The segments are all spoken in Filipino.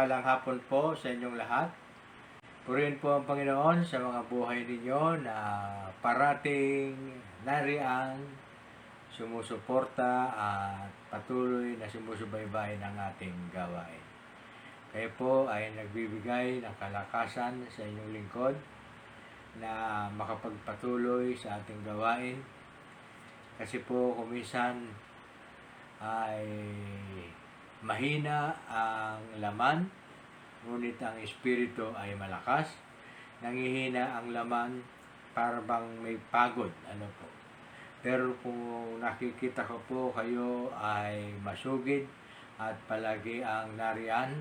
mapagpalang hapon po sa inyong lahat. Purihin po ang Panginoon sa mga buhay ninyo na parating nariyan, sumusuporta at patuloy na sumusubaybay ng ating gawain. Kayo po ay nagbibigay ng kalakasan sa inyong lingkod na makapagpatuloy sa ating gawain. Kasi po kuminsan ay mahina ang laman, ngunit ang espiritu ay malakas. Nangihina ang laman para bang may pagod. Pero kung nakikita ko po kayo ay masugid at palagi ang nariyan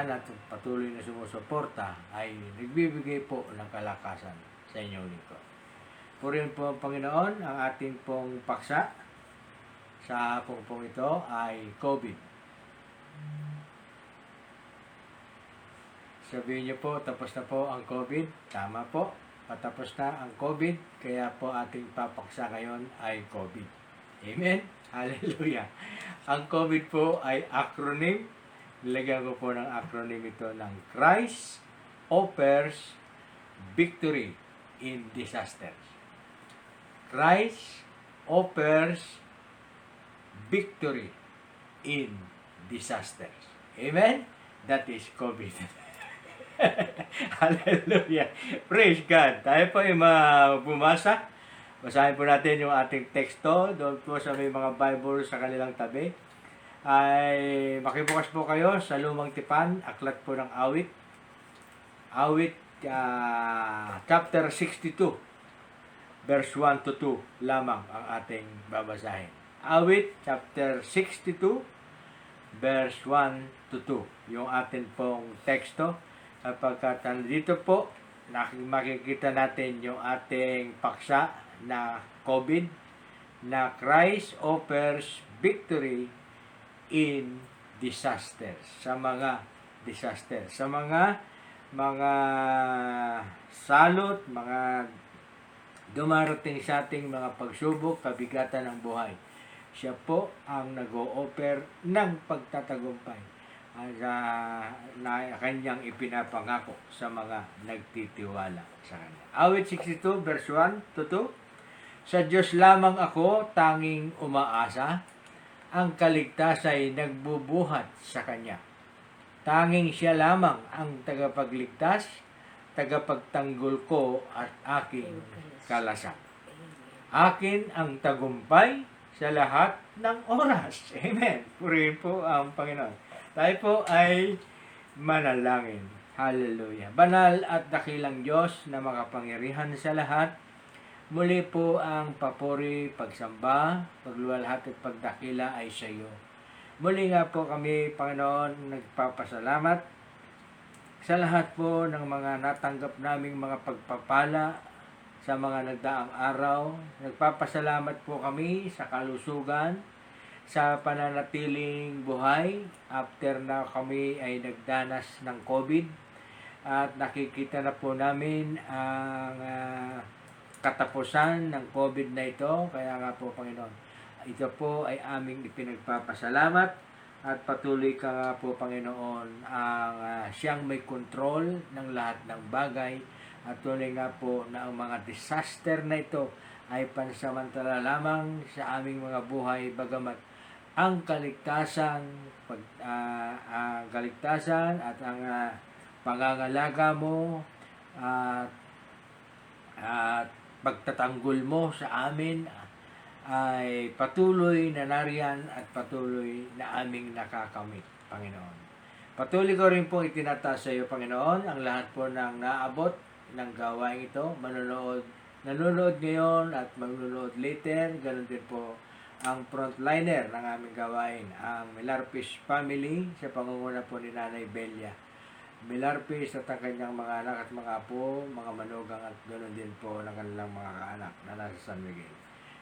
at patuloy na sumusuporta, ay nagbibigay po ng kalakasan sa inyong lingkod. Purihin po ang Panginoon. Ang ating pong paksa sa hapong pong ito ay COVID. Sabihin niyo po, tapos na po ang COVID. Tama po, patapos na ang COVID, kaya po ating papaksa ngayon ay COVID. Amen? Hallelujah! Ang COVID po ay acronym. Nilagyan ko po ng acronym ito ng Christ Offers Victory in Disasters. Christ offers victory in disasters. Amen? That is COVID. Hallelujah. Praise God. Tayo po yung bumasa. Basahin po natin yung ating teksto. Doon po sa may mga Bible sa kanilang tabi. Ay makibukas po kayo sa Lumang Tipan, aklat po ng Awit. Awit chapter 62. Verse 1 to 2 lamang ang ating babasahin. Awit chapter 62, verse 1 to 2. Yung atin pong teksto. Kapag dito po, makikita natin yung ating paksa na COVID, na Christ offers victory in disasters. Sa mga disasters. Sa mga salot, mga dumarating sa ating mga pagsubok, kabigatan ng buhay. Siya po ang nag-o-offer ng pagtatagumpay na kanyang ipinapangako sa mga nagtitiwala sa kanya. Awit 62, verse 1 to 2. Sa Diyos lamang ako tanging umaasa, ang kaligtasan ay nagbubuhat sa Kanya. Tanging Siya lamang ang tagapagligtas, tagapagtanggol ko at aking kalasan. Akin ang tagumpay sa lahat ng oras. Amen. Purihin po ang Panginoon. Tayo po ay manalangin. Hallelujah. Banal at dakilang Diyos na makapangyarihan sa lahat, muli po ang papuri, pagsamba, pagluwalhati at pagdakila ay sa iyo. Muli nga po kami, Panginoon, nagpapasalamat sa lahat po ng mga natanggap naming mga pagpapala sa mga nagdaang araw. Nagpapasalamat po kami sa kalusugan, sa pananatiling buhay after na kami ay nagdanas ng COVID. At nakikita na po namin ang katapusan ng COVID na ito. Kaya nga po, Panginoon, ito po ay aming ipinagpapasalamat at patuloy ka nga po, Panginoon, ang siyang may control ng lahat ng bagay. At tuloy nga po na ang mga disaster na ito ay pansamantala lamang sa aming mga buhay, bagamat ang kaligtasan at ang pangangalaga mo at pagtatanggol mo sa amin ay patuloy na nariyan at patuloy na aming nakakamit, Panginoon. Patuloy ko rin po itinataas sa iyo, Panginoon, ang lahat po ng naabot ng gawain ito, nanonood ngayon at magnunood later. Ganun din po ang frontliner ng aming gawain, ang Milarpis family sa pangunguna po ni Nanay Belia Milarpis at ang kanyang mga anak at mga apo, mga manugang at ganun din po ng kanilang mga kaanak na nasa San Miguel.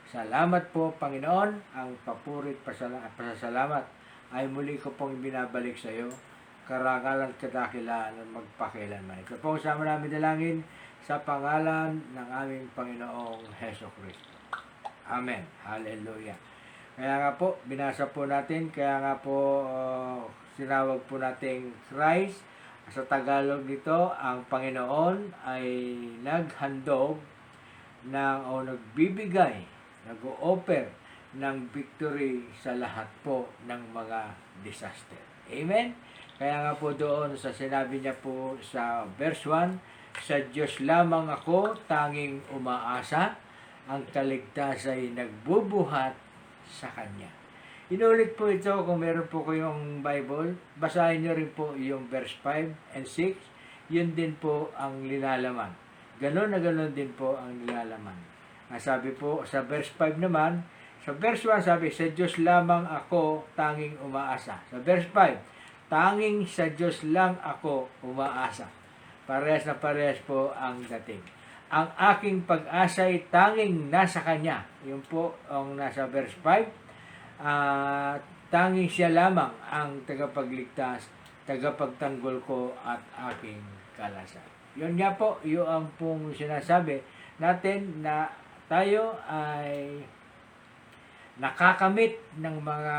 Salamat po, Panginoon. Ang papurit pasasalamat ay muli ko pong binabalik sa iyo. Karangalan at kadakilaan ng magpakilanman. Ito po kasama namin dalangin sa pangalan ng aming Panginoong Heso Kristo. Amen. Hallelujah. Kaya nga po, binasa po natin, kaya nga po sinawag po nating Christ. Sa Tagalog nito, ang Panginoon ay naghandog o nagbibigay, nag-o-offer ng victory sa lahat po ng mga disaster. Amen? Kaya nga po doon sa sinabi niya po sa verse 1, sa Diyos lamang ako tanging umaasa, ang kaligtas ay nagbubuhat sa Kanya. Inulit po ito kung meron po kayong Bible, basahin niyo rin po yung verse 5 and 6, yun din po ang linalaman. Ganon na ganon din po ang nilalaman. Sabi po sa verse 5 naman, sa verse 1 sabi, sa Diyos lamang ako tanging umaasa. Sa verse 5, tanging sa Diyos lang ako umaasa. Parehas na parehas po ang dating. Ang aking pag-asa ay tanging nasa Kanya. Yun po ang nasa verse 5. Tanging siya lamang ang tagapagligtas, tagapagtanggol ko at aking kalasan. Yun nga po, yun ang pong sinasabi natin na tayo ay nakakamit ng mga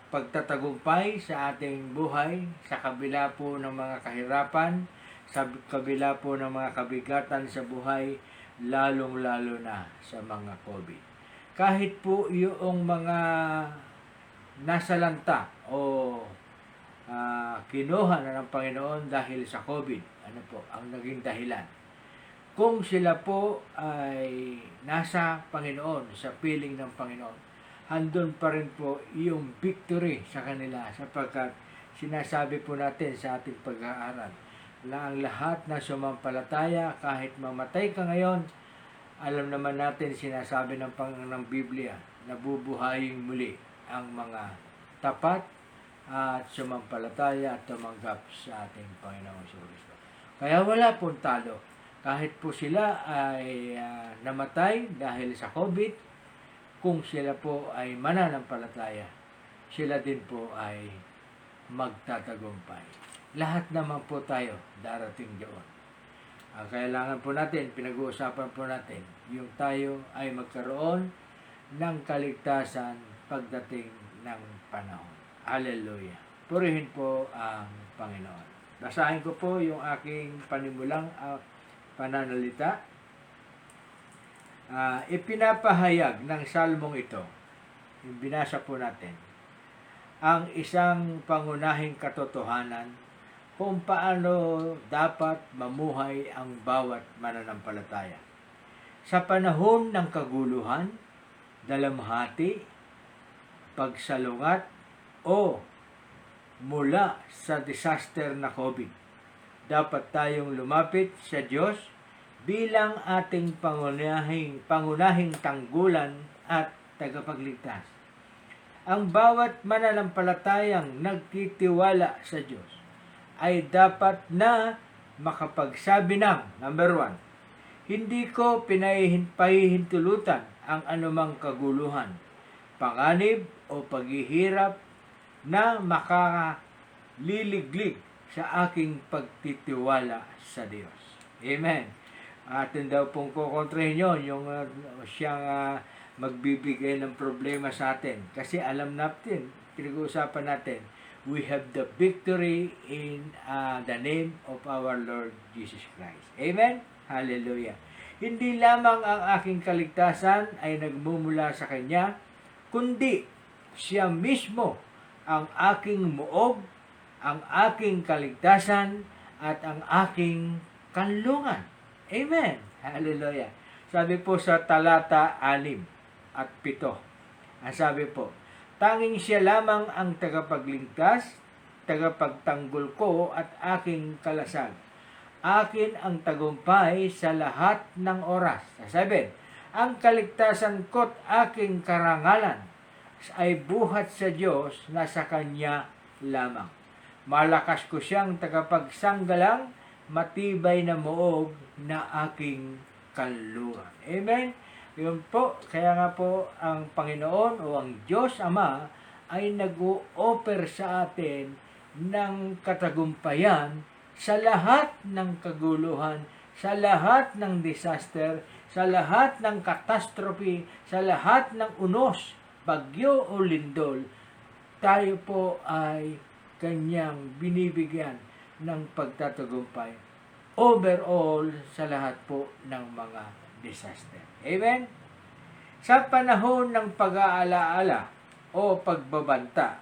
pagtatagumpay sa ating buhay sa kabila po ng mga kahirapan, sa kabila po ng mga kabigatan sa buhay, lalong-lalo na sa mga COVID. Kahit po yung mga nasalanta o kinuha na ng Panginoon dahil sa COVID, ano po ang naging dahilan? Kung sila po ay nasa Panginoon, sa piling ng Panginoon, handon pa rin po yung victory sa kanila sapagkat sinasabi po natin sa ating pag-aaral na ang lahat na sumampalataya, kahit mamatay ka ngayon, alam naman natin sinasabi ng Biblia, nabubuhayin muli ang mga tapat at sumampalataya at tumanggap sa ating Panginoong Kristo. Kaya wala pong talo. Kahit po sila ay namatay dahil sa COVID, kung sila po ay mananampalataya, sila din po ay magtatagumpay. Lahat naman po tayo darating doon. Ang kailangan po natin, pinag-uusapan po natin, yung tayo ay magkaroon ng kaligtasan pagdating ng panahon. Hallelujah. Purihin po ang Panginoon. Basahin ko po yung aking panimulang pananalita. Ipinapahayag ng salmong ito, yung binasa po natin, ang isang pangunahing katotohanan kung paano dapat mamuhay ang bawat mananampalataya. Sa panahon ng kaguluhan, dalamhati, pagsalungat, o mula sa disaster na COVID, dapat tayong lumapit sa Diyos bilang ating pangunahing tanggulan at tagapagligtas. Ang bawat mananampalatayang nagtitiwala sa Diyos ay dapat na makapagsabi ng, number 1, hindi ko pahihintulutan ang anumang kaguluhan, panganib o paghihirap na makaliliglig sa aking pagtitiwala sa Diyos. Amen. Atin daw pong kukontrahin yun, yung siyang magbibigay ng problema sa atin. Kasi alam natin, pinag-uusapan natin, we have the victory in the name of our Lord Jesus Christ. Amen? Hallelujah. Hindi lamang ang aking kaligtasan ay nagmumula sa Kanya, kundi siya mismo ang aking muog, ang aking kaligtasan, at ang aking kanlungan. Amen. Hallelujah. Sabi po sa talata 6 at 7, ang sabi po, tanging siya lamang ang tagapagligtas, tagapagtanggol ko at aking kalasag. Akin ang tagumpay sa lahat ng oras. Sabi, ang kaligtasan ko't aking karangalan ay buhat sa Diyos na sa Kanya lamang. Malakas ko siyang tagapagsanggalang, matibay na muog na aking kanluran. Amen? Yun po, kaya nga po ang Panginoon o ang Diyos Ama ay nag-o-offer sa atin ng katagumpayan sa lahat ng kaguluhan, sa lahat ng disaster, sa lahat ng catastrophe, sa lahat ng unos, bagyo o lindol, tayo po ay kanyang binibigyan ng pagtatagumpay overall sa lahat po ng mga disaster. Amen? Sa panahon ng pag-aalaala o pagbabanta,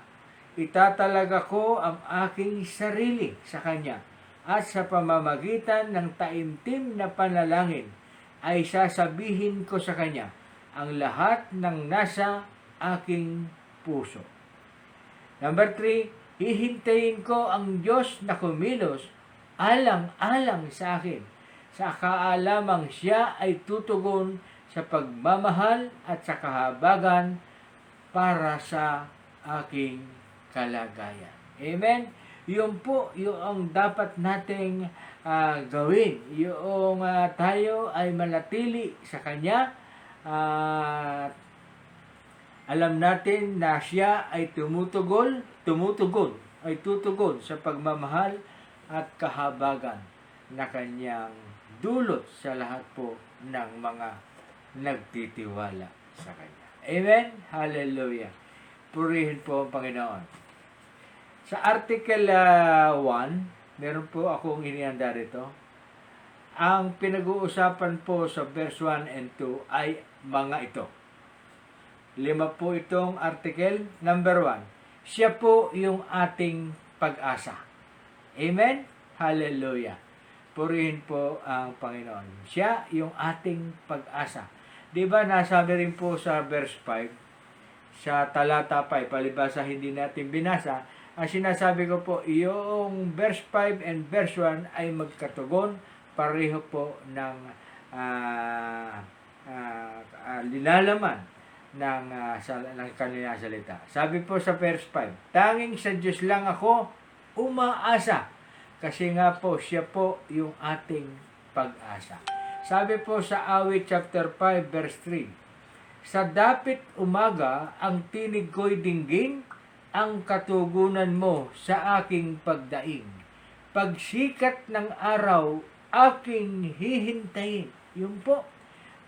itatalaga ko ang aking sarili sa Kanya at sa pamamagitan ng taimtim na panalangin ay sasabihin ko sa Kanya ang lahat ng nasa aking puso. Number 3, hihintayin ko ang Diyos na kumilos alang-alang sa akin. Sa kaalamang Siya ay tutugon sa pagmamahal at sa kahabagan para sa aking kalagayan. Amen? Yun po yung dapat nating gawin. Yung tayo ay manatili sa Kanya. Alam natin na Siya ay tutugon sa pagmamahal at kahabagan na Kanyang dulot sa lahat po ng mga nagtitiwala sa Kanya. Amen? Hallelujah. Purihin po ang Panginoon. Sa Article 1, meron po akong inianda rito. Ang pinag-uusapan po sa verse 1 and 2 ay mga ito. 5 po itong article. Number 1, Siya po yung ating pag-asa. Amen? Hallelujah. Purihin po ang Panginoon. Siya yung ating pag-asa. Diba nasabi rin po sa verse 5, sa talata 5, palibasa hindi natin binasa, ang sinasabi ko po, yung verse 5 and verse 1 ay magkatugon, pareho po ng linalaman ng kanilang salita. Sabi po sa verse 5, tanging sa Diyos lang ako umaasa, kasi nga po Siya po yung ating pag-asa. Sabi po sa Awit chapter 5 verse 3, sa dapit umaga ang tinig ko'y dinggin, ang katugunan mo sa aking pagdaing. Pagsikat ng araw, aking hihintayin. Yun po.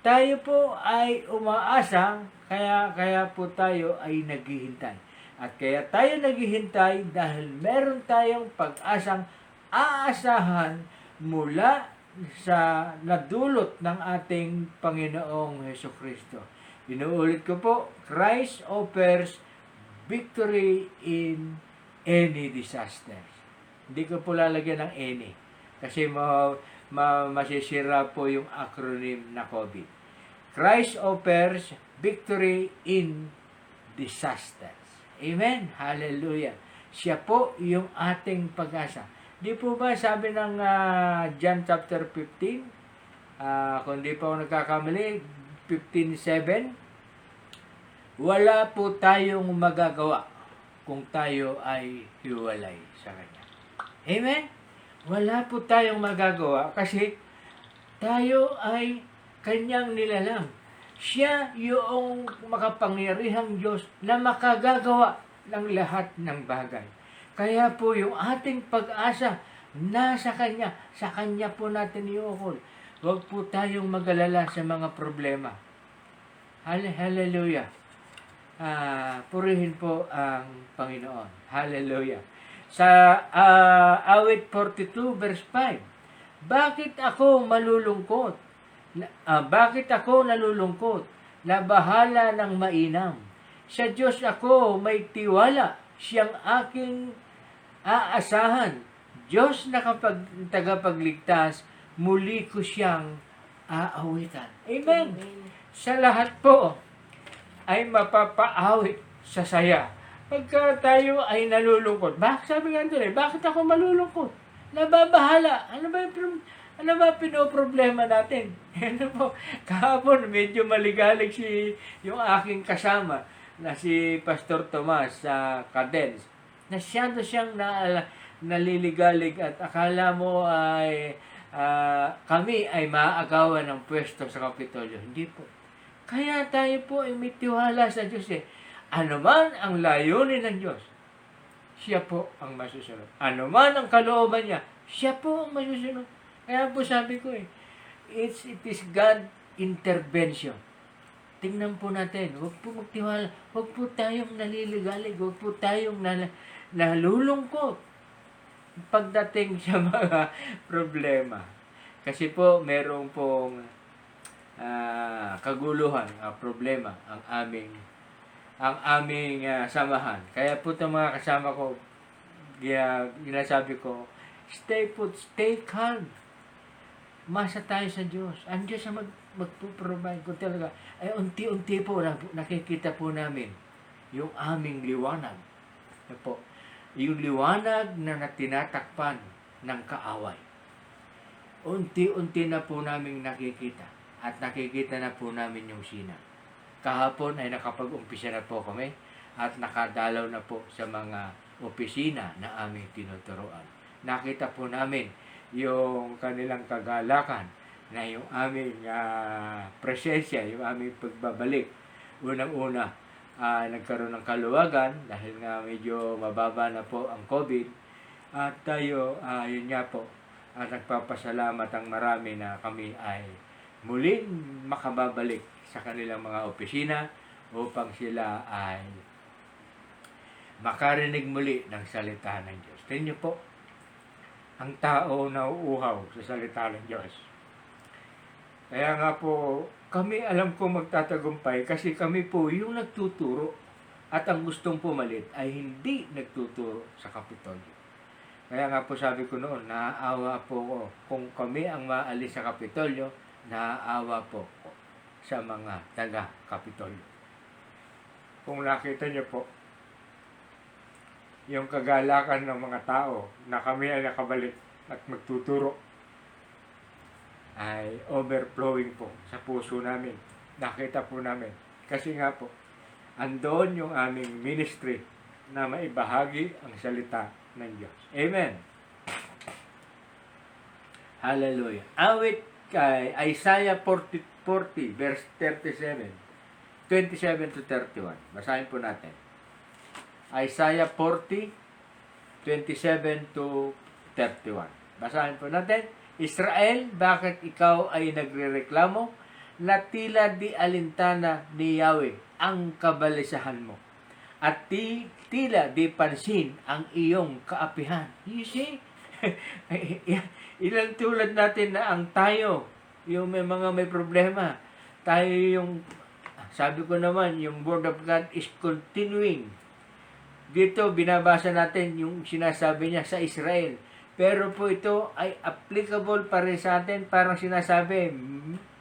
Tayo po ay umaasa, kaya po tayo ay naghihintay. At kaya tayo naghihintay dahil meron tayong pag-asang aasahan mula sa nadulot ng ating Panginoong Hesukristo. Inuulit ko po, Christ offers victory in any disasters. Hindi ko po lalagyan ng any kasi masisira po yung acronym na COVID. Christ offers victory in disasters. Amen? Hallelujah. Siya po yung ating pag-asa. Di po ba sabi ng John chapter 15, kung di pa ako nagkakamali, 15:7, wala po tayong magagawa kung tayo ay hiwalay sa Kanya. Amen? Wala po tayong magagawa kasi tayo ay Kanyang nilalang. Siya yung makapangyarihang Diyos na makagagawa ng lahat ng bagay. Kaya po yung ating pag-asa nasa Kanya. Sa Kanya po natin iukol. Huwag po tayong mag-alala sa mga problema. Hallelujah. Purihin po ang Panginoon. Hallelujah. Sa awit 42 verse 5, bakit ako malulungkot? Bakit ako nalulungkot? Nabahala ng mainam. Sa Diyos ako may tiwala. Siyang aking aasahan. Diyos na kapag tagapagligtas, muli ko siyang aawitan. Amen. Sa lahat po ay mapapaawit sa saya. Pagka tayo ay nalulungkot, sabi nga doon bakit ako malulungkot? Nababahala. Ano ba pinoproblema natin? Ano po, kahapon medyo maligalig yung aking kasama na si Pastor Tomas sa Cadence. Nasyado siyang naliligalig at akala mo ay kami ay maaagawan ng pwesto sa Kapitolyo. Hindi po. Kaya tayo po ay may tiwala sa Diyos Ano man ang layunin ng Diyos, Siya po ang masusunod. Ano man ang kalooban niya, Siya po ang masusunod. Kaya po sabi ko it is God intervention. Tingnan po natin, huwag po magtiwala, huwag po tayong naliligalig, huwag po tayong nalulungkot pagdating sa mga problema. Kasi po, merong pong kaguluhan, problema ang aming samahan. Kaya po itong mga kasama ko, ginasabi ko, stay put, stay calm. Masa tayo sa Diyos. Ang Diyos ang magpo-provide ko talaga. Ay unti-unti po nakikita po namin yung aming liwanag. Po, yung liwanag na tinatakpan ng kaaway. Unti-unti na po namin nakikita. At nakikita na po namin yung sinag. Kahapon ay nakapag-umpisa na po kami at nakadalaw na po sa mga opisina na aming tinuturuan. Nakita po namin yung kanilang kagalakan na yung aming presensya, yung aming pagbabalik. Unang-una, nagkaroon ng kaluwagan dahil nga medyo mababa na po ang COVID. At tayo, yun nga po, at nagpapasalamat ang marami na kami ay muling makababalik sa kanilang mga opisina upang sila ay makarinig muli ng salita ng Diyos. Tingnan niyo po, ang tao na uuhaw sa salita ng Diyos. Kaya nga po, kami alam ko magtatagumpay kasi kami po yung nagtuturo at ang gustong pumalit ay hindi nagtuturo sa Kapitolyo. Kaya nga po sabi ko noon, naaawa po ko kung kami ang maalis sa Kapitolyo, naaawa po sa mga taga-Kapitolyo. Kung nakita niyo po, yung kagalakan ng mga tao na kami ay nakabalik at magtuturo ay overflowing po sa puso namin. Nakita po namin. Kasi nga po, andoon yung aming ministry na maibahagi ang salita ng Diyos. Amen. Hallelujah. Awit kay Isaiah 40 verse 37, 27 to 31. Basahin po natin. Isaiah 40, 27 to 31. Basahin po natin. Israel, bakit ikaw ay nagrereklamo na tila di alintana ni Yahweh ang kabalisahan mo at tila di pansin ang iyong kaapihan? You see? Ilang tulad natin na ang tayo, yung may problema, tayo yung, sabi ko naman, yung Word of God is continuing. Dito, binabasa natin yung sinasabi niya sa Israel. Pero po ito ay applicable pa rin sa atin. Parang sinasabi,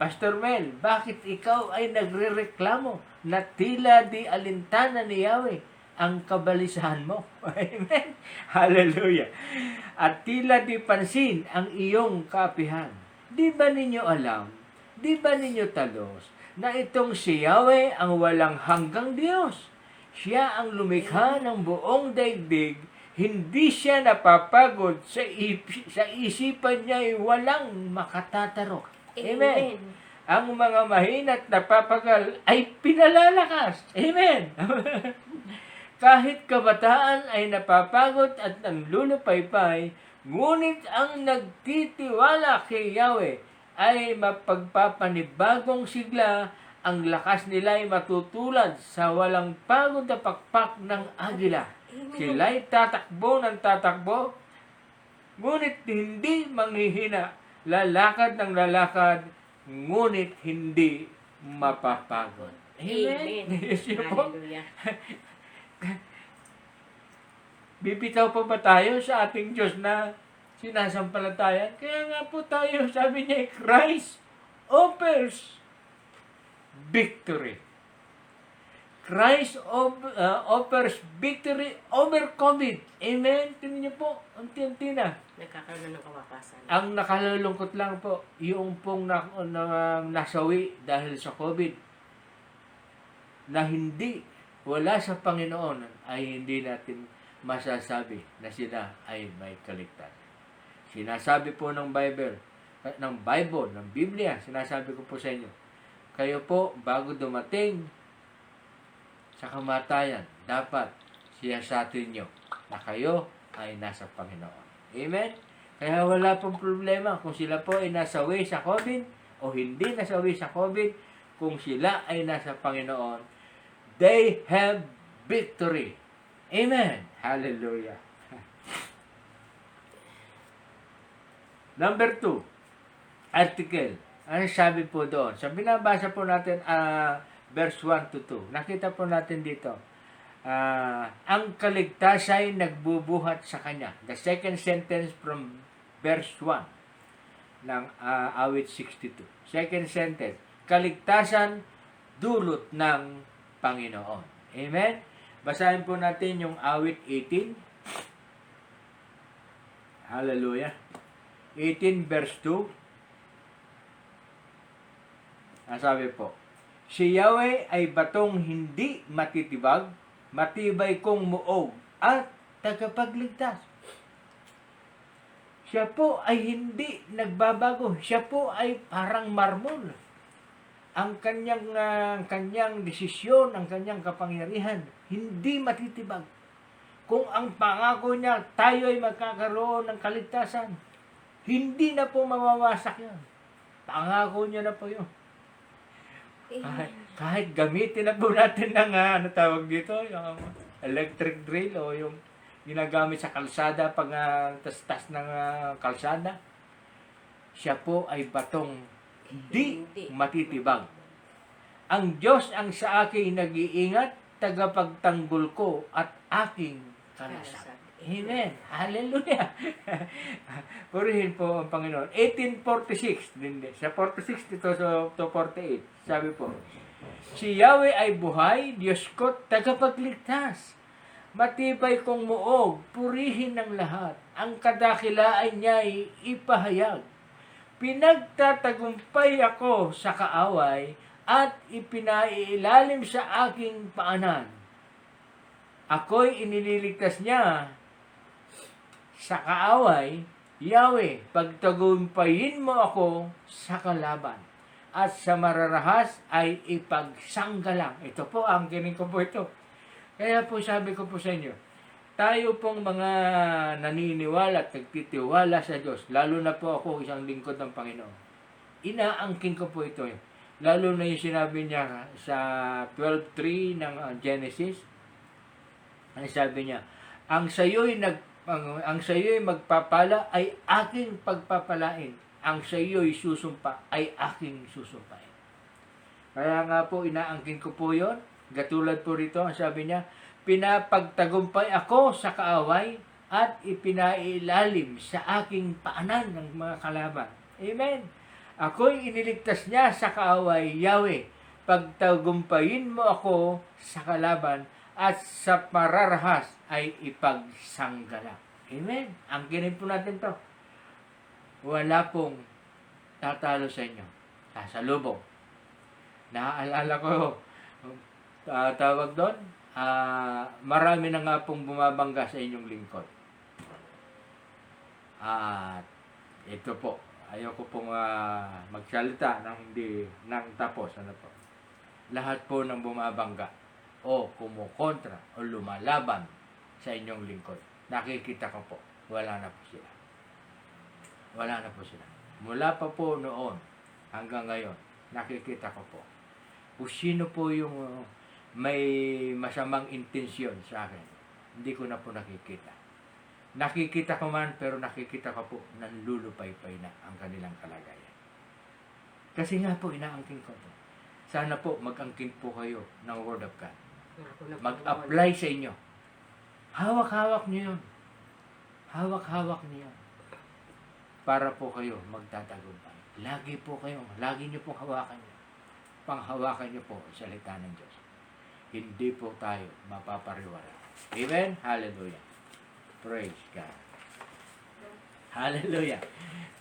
Pastor Mel, bakit ikaw ay nagrereklamo na tila di alintana ni Yahweh ang kabalisahan mo? Amen. Hallelujah. At tila di pansin ang iyong kaapihan. Di ba ninyo alam? Di ba ninyo talos na itong si Yahweh ang walang hanggang Diyos? Siya ang lumikha ng buong daigdig. Hindi siya napapagod sa isipan niya ay walang makatatarok. Amen. Ang mga mahina't napapagal ay pinalalakas. Amen. Kahit kabataan ay napapagod at nanlulupaypay, ngunit ang nagtitiwala kay Yahweh ay mapagpapanibagong sigla. Ang lakas nila ay matutulad sa walang pagod na pakpak ng agila. Sila'y tatakbo ng tatakbo, ngunit hindi manghihina. Lalakad ng lalakad, ngunit hindi mapapagod. Amen. Yes, Hallelujah. Bibitaw pa ba tayo sa ating Diyos na sinasampalatayan? Kaya nga po tayo, sabi niya, Christ offers victory. Christ offers victory over COVID. Amen? Tingnan niyo po, unti-unti na. Nagkakaroon ng kawapasan. Ang nakalulungkot lang po, yung pong nasawi dahil sa COVID, na hindi, wala sa Panginoon, ay hindi natin masasabi na sila ay may kaligtasan. Sinasabi po ng Bible, ng Biblia, sinasabi ko po sa inyo, kayo po, bago dumating sa kamatayan, dapat siyasatin nyo na kayo ay nasa Panginoon. Amen? Kaya wala pong problema kung sila po ay nasawi sa COVID o o hindi nasawi sa COVID, kung sila ay nasa Panginoon, they have victory. Amen. Hallelujah. Number 2, article. Ano sabi po doon? Sa binabasa po natin, verse 1 to 2. Nakita po natin dito. Ang kaligtasan ay nagbubuhat sa kanya. The second sentence from verse 1 ng awit 62. Second sentence, kaligtasan dulot ng Panginoon. Amen? Basahin po natin yung awit 18. Hallelujah. 18 verse 2. Ang sabi po, si Yahweh ay batong hindi matitibag, matibay kong muog at tagapagligtas. Siya po ay hindi nagbabago. Siya po ay parang marmol. Ang kanyang desisyon, ang kanyang kapangyarihan, hindi matitibag. Kung ang pangako niya, tayo ay magkakaroon ng kaligtasan, hindi na po mawawasak yun. Pangako niya na po yun. Kahit gamitin na po natin ng ano tawag dito, yung electric drill o yung ginagamit sa kalsada pag tas-tas ng kalsada, siya po ay batong hindi matitibag. Ang Diyos ang sa akin nag-iingat, tagapagtanggol ko at aking kalasag. Amen. Hallelujah. Purihin po ang Panginoon. 1846 din. Sa 46 dito to 48. Sabi po, si Yahweh ay buhay, Diyos ko, tagapagligtas. Matibay kong muog, purihin ng lahat. Ang kadakilaan niya ay ipahayag. Pinagtatagumpay ako sa kaaway at ipinailalim sa aking paanan. Ako'y inililigtas niya sa kaaway. Yahweh, pagtagumpayin mo ako sa kalaban at sa mararahas ay ipagsanggalang. Ito po, ang kinig ko po ito. Kaya po sabi ko po sa inyo, tayo pong mga naniniwala at nagtitiwala sa Diyos, lalo na po ako isang lingkod ng Panginoon, inaangkin ko po ito. Lalo na yung sinabi niya sa 12:3 ng Genesis, ang sabi niya, ang sayo'y magpapala ay aking pagpapalain. Ang sayo'y susumpa ay aking susumpain. Kaya nga po, inaangkin ko po yon. Gatulad po rito, ang sabi niya, pinapagtagumpay ako sa kaaway at ipinailalim sa aking paanan ng mga kalaban. Amen. Ako'y iniligtas niya sa kaaway, Yahweh. Pagtagumpayin mo ako sa kalaban at sa mararahas ay ipagsanggalang. Amen. Ang kinig po natin to. Wala pong tatalo sa inyo. Sasalubong. Naaalala ko, tawag doon, marami na nga pong bumabangga sa inyong lingkod. At ito po, ayoko pong magsalita ng hindi nang tapos. Ano po? Lahat po ng bumabangga o kumukontra o lumalaban sa inyong lingkod, nakikita ko po, wala na po sila. Wala na po sila. Mula pa po noon hanggang ngayon, nakikita ko po. Kung sino po yung may masamang intensyon sa akin, hindi ko na po nakikita. Nakikita ko man, pero nakikita ko po, nanlulupay-pay na ang kanilang kalagayan. Kasi nga po, inaangkin ko po. Sana po, mag-angkin po kayo ng Word of God. Mag-apply sa inyo. Hawak-hawak niyo yun. Hawak-hawak niyo yun. Para po kayo magtatagumpay. Lagi niyo pong hawakan niyo. Panghawakan niyo po ang salita ng Diyos. Hindi po tayo mapapariwala. Amen? Hallelujah. Praise God. Hallelujah.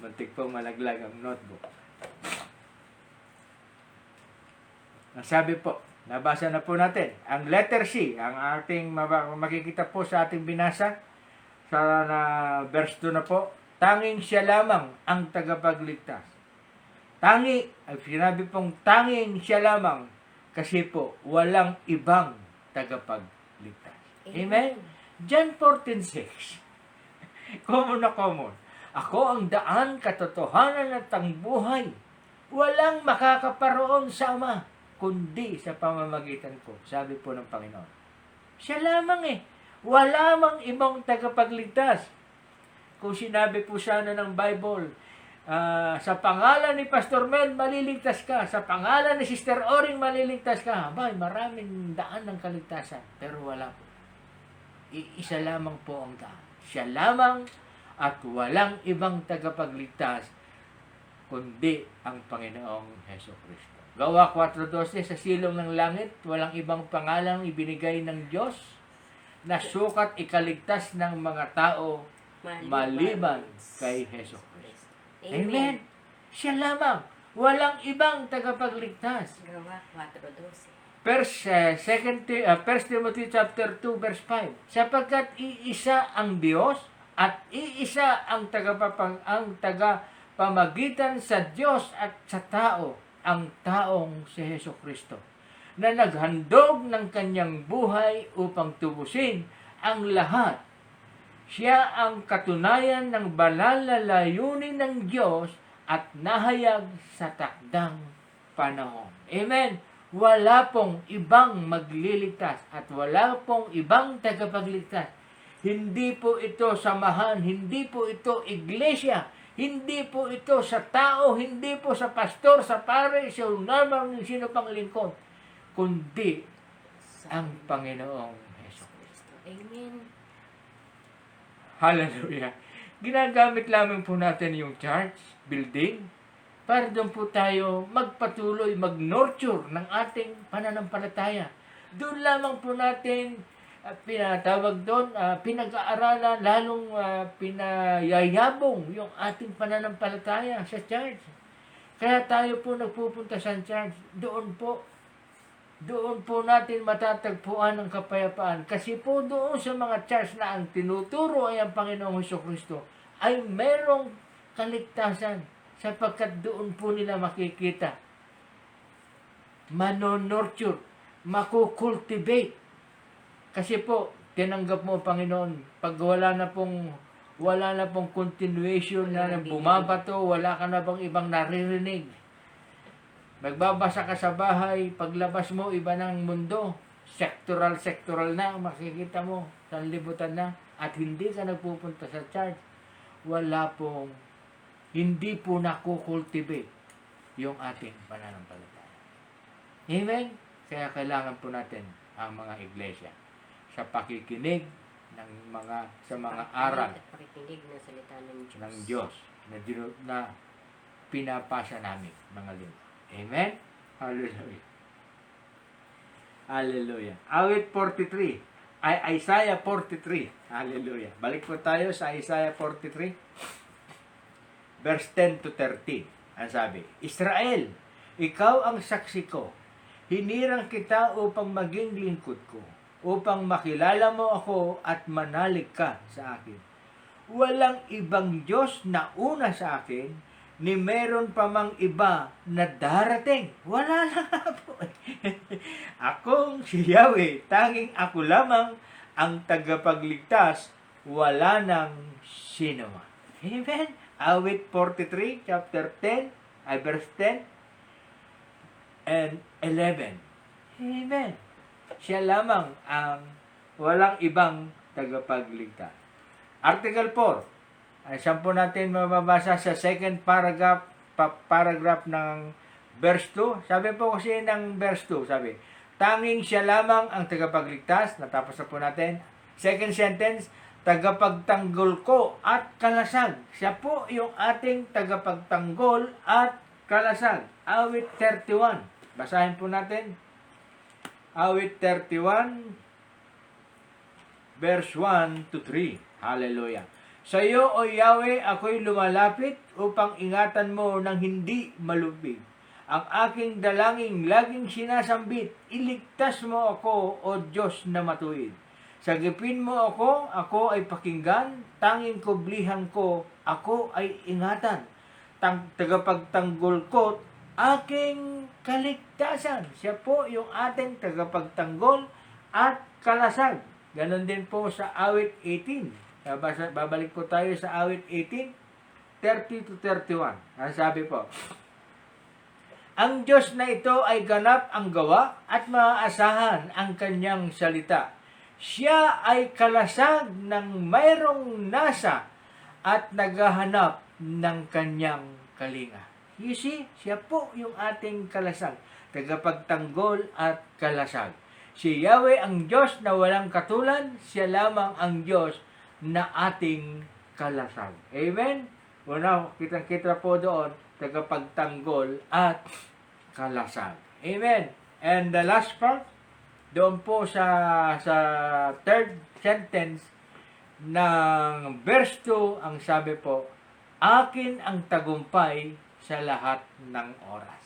Muntik pong malaglag ang notebook. Sabi po, nabasa na po natin. Ang letter C, ang ating makikita po sa ating binasa, sa verse 2 na po, tanging siya lamang ang tagapagligtas. Sinabi pong tanging siya lamang, kasi po, walang ibang tagapagligtas. Amen? John 14:6. Common na common. Ako ang daan, katotohanan at ang buhay. Walang makakaparoon sa Ama, kundi sa pamamagitan ko. Sabi po ng Panginoon. Siya lamang eh. Wala mang ibang tagapagligtas. Kung sinabi po sana ng Bible, sa pangalan ni Pastor Mel, maliligtas ka. Sa pangalan ni Sister Oring, maliligtas ka. Abay, maraming daan ng kaligtasan. Pero wala po. Iisa lamang po ang daan. Siya lamang at walang ibang tagapagligtas kundi ang Panginoong Hesukristo. Gawa 4:12, sa silong ng langit, walang ibang pangalang ibinigay ng Diyos na sukat ikaligtas ng mga tao maliban kay Hesukristo. Amen. Siya lamang. Walang ibang tagapagligtas. Gawa 4:12. First Timothy chapter 2 verse 5. Sapagkat iisa ang Diyos at iisa ang tagapamagitan sa Diyos at sa tao, ang taong si Hesukristo, na naghandog ng kanyang buhay upang tubusin ang lahat. Siya ang katunayan ng banal na layunin ng Diyos at nahayag sa takdang panahon. Amen. Wala pong ibang magliligtas at wala pong ibang tagapagligtas. Hindi po ito samahan, hindi po ito iglesia, hindi po ito sa tao, hindi po sa pastor, sa pare, sa unamang sino pang lingkod, kundi ang Panginoong Hesukristo. Amen. Hallelujah. Ginagamit lamang po natin yung church, building, para doon po tayo magpatuloy, mag-nurture ng ating pananampalataya. Doon lamang po natin pinatawag doon, pinag-aaralan, lalong pinayayabong yung ating pananampalataya sa church. Kaya tayo po nagpupunta sa church, doon po natin matatagpuan ang kapayapaan. Kasi po doon sa mga church na ang tinuturo ay ang Panginoong Hesukristo, ay merong kaligtasan sapagkat doon po nila makikita, manonurture, makukultivate. Kasi po, tinanggap mo, Panginoon, pag wala na pong continuation na bumabato, wala ka na bang ibang naririnig. Magbabasa ka sa bahay, paglabas mo, iba ng mundo. Sectoral na, makikita mo, sanlibutan na. At hindi ka nagpupunta sa church, hindi po nakukultivate yung ating pananampalataya. Amen? Kaya kailangan po natin ang mga iglesia sa pakikinig sa mga aral At pakikinig ng salita ng Diyos. ng Diyos na pinapasa namin, mga lingkod. Amen? Hallelujah. Hallelujah. Awit 43. Isaiah 43. Hallelujah. Balik po tayo sa Isaiah 43. Verse 10 to 13. Ang sabi, Israel, ikaw ang saksi ko. Hinirang kita upang maging lingkod ko, upang makilala mo ako at manalig ka sa akin. Walang ibang Diyos na una sa akin, ni meron pa mang iba na darating. Wala na nga po. Akong si Yahweh, tanging ako lamang ang tagapagligtas, wala nang sino man. Amen? Awit 43, chapter 10, verse 10 and 11. Amen. Siya lamang ang walang ibang tagapagligtas. Article 4. Saan po natin mababasa sa second paragraph ng verse 2. Sabi po kasi ng verse 2, sabi, tanging siya lamang ang tagapagligtas. Natapos na po natin. Second sentence, tagapagtanggol ko at kalasag. Siya po yung ating tagapagtanggol at kalasag. Awit 31. Basahin po natin. Awit 31, verse 1 to 3. Hallelujah. Sa iyo, O Yahweh, ako'y lumalapit upang ingatan mo ng hindi malubig. Ang aking dalangin laging sinasambit. Iligtas mo ako, O Diyos na matuwid. Sagipin mo ako ay pakinggan, tanging kublihan ko, ako ay ingatan. Tagapagtanggol ko, aking kaligtasan. Siya po yung ating tagapagtanggol at kalasag. Ganon din po sa awit 18. Babalik po tayo sa awit 18, 30 to 31. Ang sabi po, Ang Diyos na ito ay ganap ang gawa at maaasahan ang kanyang salita. Siya ay kalasag ng mayroong nasa at naghahanap ng kanyang kalinga. You see, siya po yung ating kalasag, tagapagtanggol at kalasag. Si Yahweh ang Diyos na walang katulad, siya lamang ang Diyos na ating kalasag. Amen? Una, kitang-kita po doon, tagapagtanggol at kalasag. Amen. And the last part, doon po sa third sentence ng verse 2, ang sabi po, akin ang tagumpay sa lahat ng oras.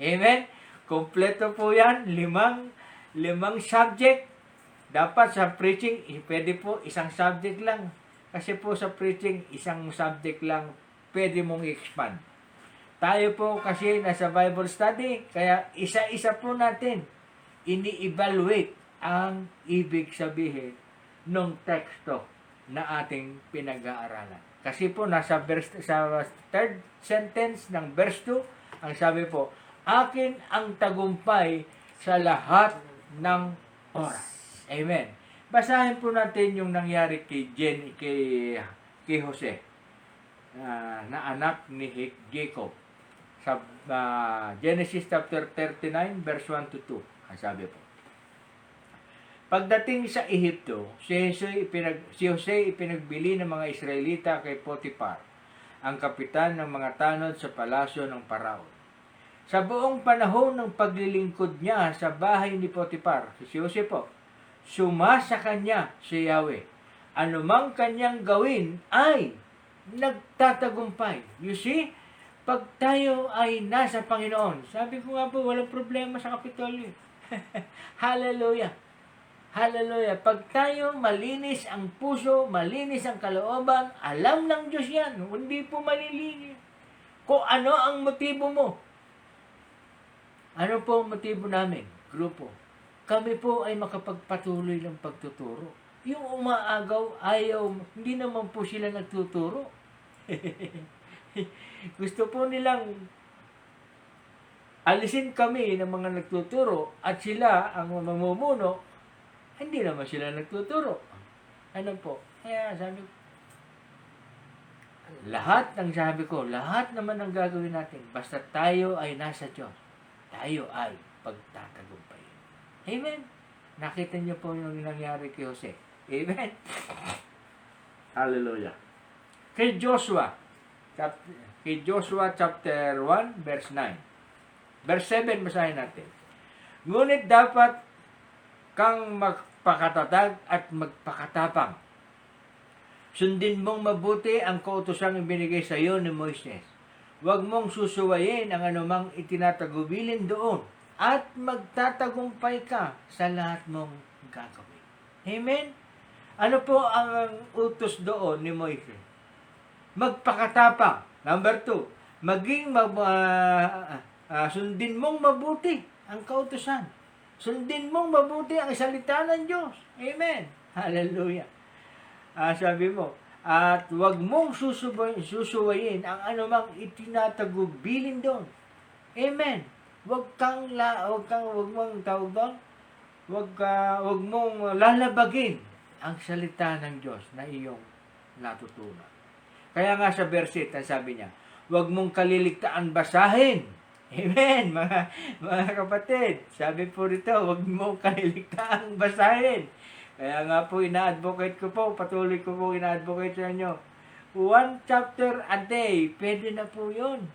Amen. Kompleto po yan, limang subject. Dapat sa preaching, pwede po isang subject lang. Kasi po sa preaching, isang subject lang, pwede mong i-expand. Tayo po kasi nasa Bible study, kaya isa-isa po natin ini-evaluate ang ibig sabihin ng teksto na ating pinag-aaralan. Kasi po nasa sa third sentence ng verse 2, ang sabi po, akin ang tagumpay sa lahat ng oras. Amen. Basahin po natin yung nangyari kay Jose, na anak ni Jacob. Sa Genesis chapter 39, verse 1 to 2. Ang sabi po. Pagdating sa Ehipto, si Jose ipinagbili ng mga Israelita kay Potiphar, ang kapitan ng mga tanod sa palasyo ng Paraon. Sa buong panahon ng paglilingkod niya sa bahay ni Potiphar, si Jose po, sumasa kanya si Yahweh. Anumang kanyang gawin ay nagtatagumpay. You see, pag tayo ay nasa Panginoon, sabi ko nga po, walang problema sa Kapitolyo. Hallelujah. Hallelujah. Pag tayo malinis ang puso, malinis ang kalooban, alam ng Diyos yan. Hindi po malilinis. Kung ano ang motibo mo. Ano po ang motibo namin, grupo? Kami po ay makapagpatuloy ng pagtuturo. Yung umaagaw, ayaw, hindi naman po sila nagtuturo. Gusto po nilang alisin kami ng mga nagtuturo at sila ang mamumuno, hindi naman sila nagtuturo. Ano po? Kaya sabi ko, lahat naman ng gagawin natin, basta tayo ay nasa Diyos, tayo ay pagtatagumpay. Amen? Nakita niyo po yung nangyari kay Jose. Amen? Hallelujah. Kay Joshua chapter 1, verse 9. Verse 7, basahin natin. Ngunit dapat kang magpakatatag at magpakatapang. Sundin mong mabuti ang kautosang ibinigay sa iyo ni Moises. Huwag mong susuwayin ang anumang itinatagubilin doon at magtatagumpay ka sa lahat mong gagawin. Amen? Ano po ang utos doon ni Moises? Magpakatapang. Number 2, sundin mong mabuti ang kautusan. Sundin mong mabuti ang salita ng Diyos. Amen. Hallelujah. Sabi mo, at huwag mong susuwayin ang anumang itinatagubilin doon. Amen. Huwag mong lalabagin ang salita ng Diyos na iyong natutunan. Kaya nga sa verse 8, sabi niya, huwag mong kaliligtaan basahin. Amen, mga kapatid. Sabi po rito, huwag mong kaliligtaan basahin. Kaya nga po, ina-advocate ko po, patuloy ko po ina-advocate sa inyo. 1 chapter a day, pwede na po yun.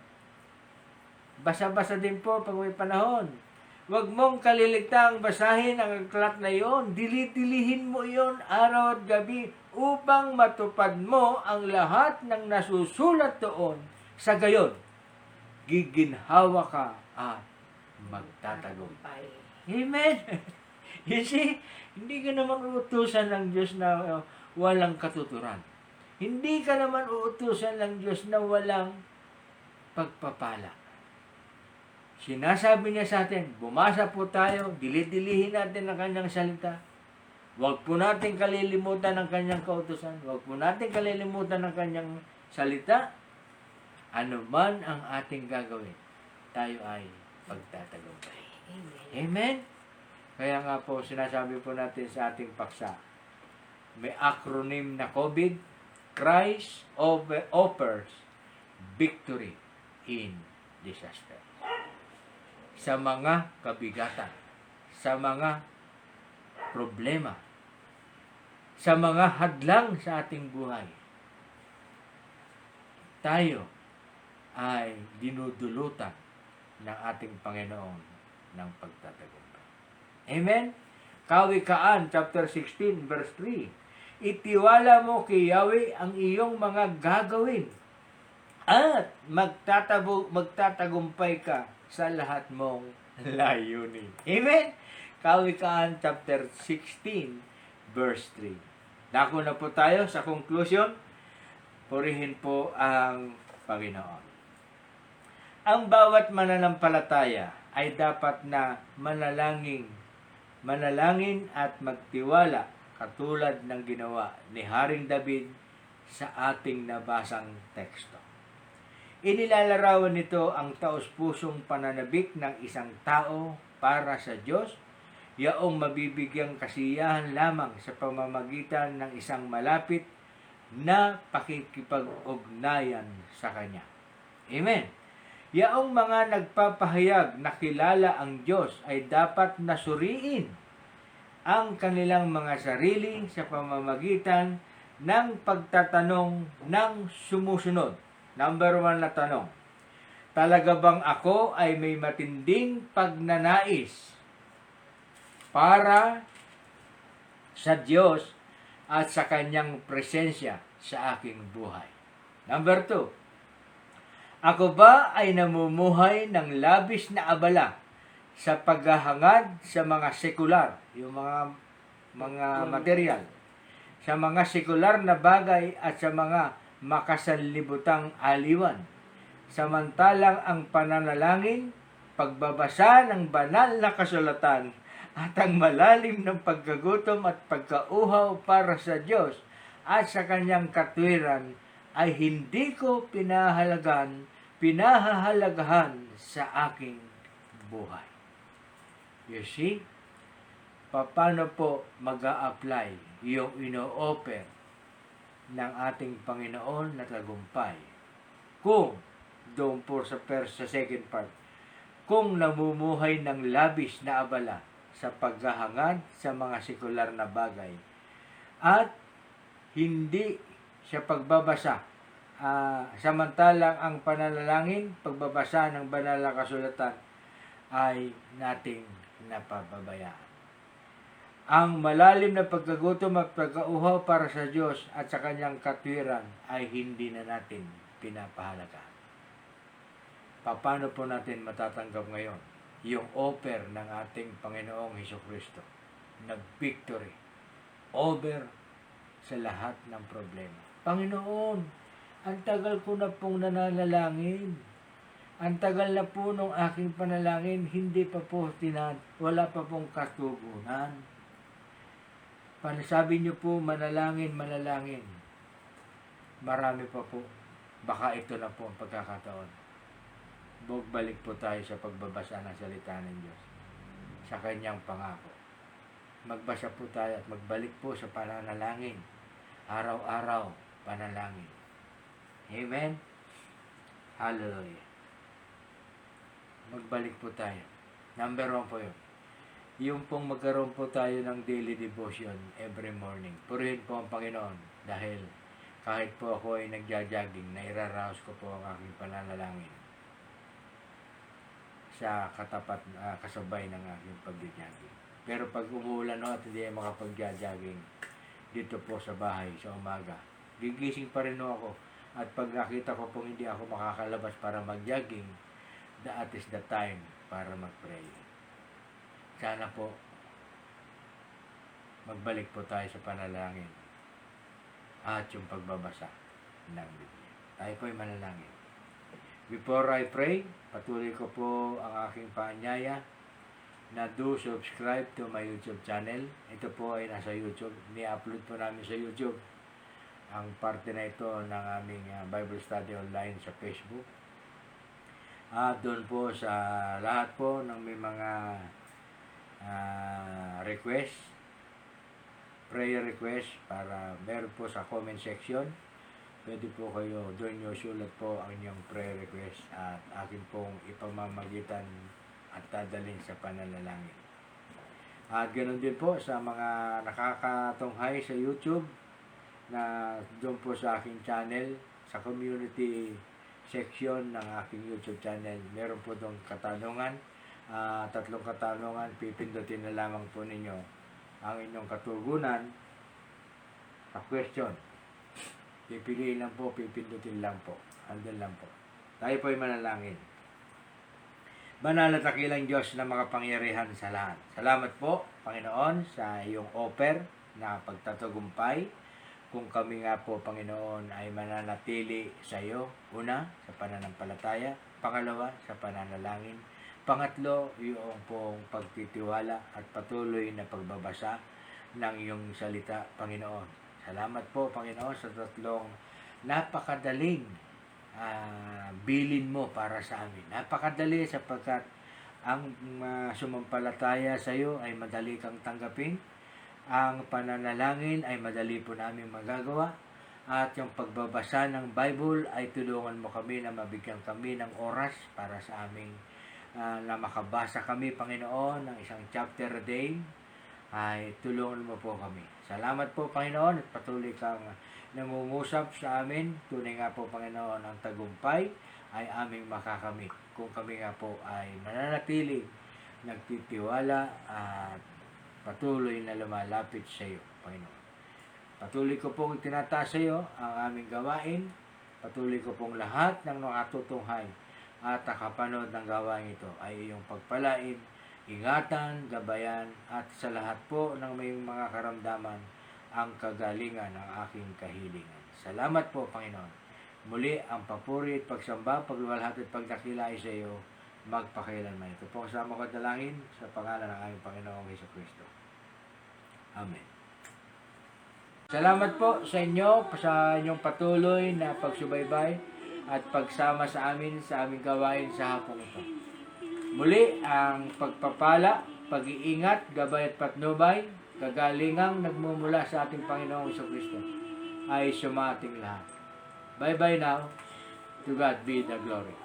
Basa-basa din po pag may panahon. Huwag mong kaliligtaang basahin ang aklat na iyon. Dili-dilihin mo iyon araw at gabi upang matupad mo ang lahat ng nasusulat doon. Sa gayon, giginhawa ka at magtatagumpay. Amen. You see, hindi ka naman uutusan ng Diyos na walang katuturan. Hindi ka naman uutusan ng Diyos na walang pagpapala. Sinasabi niya sa atin, bumasa po tayo, dilid-dilihin natin ang kanyang salita. Huwag po natin kalilimutan ang kanyang kautusan. Huwag po natin kalilimutan ang kanyang salita. Ano man ang ating gagawin, tayo ay pagtatagumpay. Amen. Amen? Kaya nga po, sinasabi po natin sa ating paksa, may acronym na COVID, Christ offers victory in disaster. Sa mga kabigatan, sa mga problema, sa mga hadlang sa ating buhay, tayo ay dinudulutan ng ating Panginoon ng pagtatagumpay. Amen? Kawikaan, chapter 16, verse 3. Itiwala mo kay Yahweh ang iyong mga gagawin at magtatagumpay ka sa lahat mong layunin. Amen? Kawikaan, chapter 16, verse 3. Dako na po tayo sa conclusion. Purihin po ang Panginoon. Ang bawat mananampalataya ay dapat na manalangin at magtiwala katulad ng ginawa ni Haring David sa ating nabasang teksto. Inilalarawan nito ang taos-pusong pananabik ng isang tao para sa Diyos, yaong mabibigyang kasiyahan lamang sa pamamagitan ng isang malapit na pakikipag-ugnayan sa Kanya. Amen. Yaong mga nagpapahayag na kilala ang Diyos ay dapat nasuriin ang kanilang mga sarili sa pamamagitan ng pagtatanong ng sumusunod. Number 1 na tanong, talaga bang ako ay may matinding pagnanais para sa Diyos at sa Kanyang presensya sa aking buhay? Number 2, ako ba ay namumuhay ng labis na abala sa paghahangad sa mga sekular, yung mga material, sa mga sekular na bagay at sa mga makasanlibutang aliwan, samantalang ang pananalangin, pagbabasa ng banal na kasulatan at ang malalim ng pagkagutom at pagkauhaw para sa Diyos at sa Kanyang katwiran ay hindi ko pinahahalagahan sa aking buhay. You see, paano po mag-a-apply yung ino-offer ng ating Panginoon na tagumpay? Kung, doon po sa second part, kung namumuhay ng labis na abala sa paghahangad sa mga sekular na bagay at hindi sa pagbabasa, samantalang ang pananalangin, pagbabasa ng banal na kasulatan ay nating napababayaan. Ang malalim na pagkagutom at pagkauhaw para sa Diyos at sa Kanyang katwiran ay hindi na natin pinapahalagaan. Paano po natin matatanggap ngayon yung offer ng ating Panginoong Hesukristo na victory over sa lahat ng problema? Panginoon, ang tagal ko na pong nananalangin. Ang tagal na po nung aking panalangin, hindi pa po wala pa pong katugunan. Sabi niyo po, manalangin. Marami pa po. Baka ito na po ang pagkakataon. Balik po tayo sa pagbabasa ng salita ng Diyos, sa Kanyang pangako. Magbasa po tayo at magbalik po sa pananalangin. Araw-araw, panalangin. Amen? Hallelujah. Magbalik po tayo. Number 1 po yun. Yung pong magkaroon po tayo ng daily devotion every morning. Purihin po ang Panginoon dahil kahit po ako ay nagja-jogging, nairaraos ko po ang aking pananalangin sa katapat kasabay ng aking pag-jogging. Pero pag umuulan at hindi ay makapag-jogging dito po sa bahay sa umaga, gigising pa rin ako. At pag nakita ko pong hindi ako makakalabas para mag-jogging, that is the time para mag-pray. Sana po magbalik po tayo sa panalangin at yung pagbabasa ng Biblia. Tayo po ay manalangin. Before I pray, patuloy ko po ang aking paanyaya na do subscribe to my YouTube channel. Ito po ay nasa YouTube. Ni-upload po namin sa YouTube ang parte na ito ng aming Bible study online sa Facebook. At doon po sa lahat po ng may mga request, prayer request, para meron po sa comment section. Pwede po kayo doon nyo sulat po ang inyong prayer request at akin pong ipamamagitan at dadalhin sa pananalangin. At ganoon din po sa mga nakakatunghay sa YouTube, na doon po sa aking channel, sa community section ng aking YouTube channel, meron po doon katanungan, 3 katanungan. Pipindutin na lamang po ninyo ang inyong katugunan sa question. Pipiliin lang po, pipindutin lang po, andun lang po. Tayo po ay manalangin. Banal at dakilang Diyos na makapangyarihan sa lahat, salamat po, Panginoon, sa iyong offer na pagtatagumpay. Kung kami nga po, Panginoon, ay mananatili sa iyo, una, sa pananampalataya, pangalawa, sa pananalangin, pangatlo, iyong pong pagtitiwala at patuloy na pagbabasa ng iyong salita, Panginoon. Salamat po, Panginoon, sa 3 napakadaling bilin mo para sa amin. Napakadali sapagkat ang sumampalataya sa iyo ay madali kang tanggapin. Ang pananalangin ay madali po namin magagawa. At yung pagbabasa ng Bible ay tulungan mo kami na mabigyan kami ng oras para sa aming na makabasa kami, Panginoon, ng isang chapter a day. Ay tulungan mo po kami. Salamat po, Panginoon, at patuloy kang nangungusap sa amin. Tunay nga po, Panginoon, ang tagumpay ay aming makakamit kung kami nga po ay mananatili, nagtitiwala at patuloy na lumalapit sa iyo, Panginoon. Patuloy ko pong tinataas sa iyo ang aming gawain. Patuloy ko pong lahat ng nakatutunghay at nakapanood ng gawain ito ay iyong pagpalain, ingatan, gabayan, at sa lahat po ng may mga karamdaman, ang kagalingan ng aking kahilingan. Salamat po, Panginoon. Muli, ang papuri at pagsamba, pagluwalhati at pagdakila ay sa iyo, magpakailanman. Ito po kasama ko dalangin sa pangalan ng aming Panginoong Jesucristo. Amen. Salamat po sa inyo, sa inyong patuloy na pagsubaybay at pagsama sa amin sa aming gawain sa hapong ito. Muli, ang pagpapala, pag-iingat, gabay at patnubay, kagalingang nagmumula sa ating Panginoong Jesucristo ay sumating lahat. Bye-bye now. To God be the glory.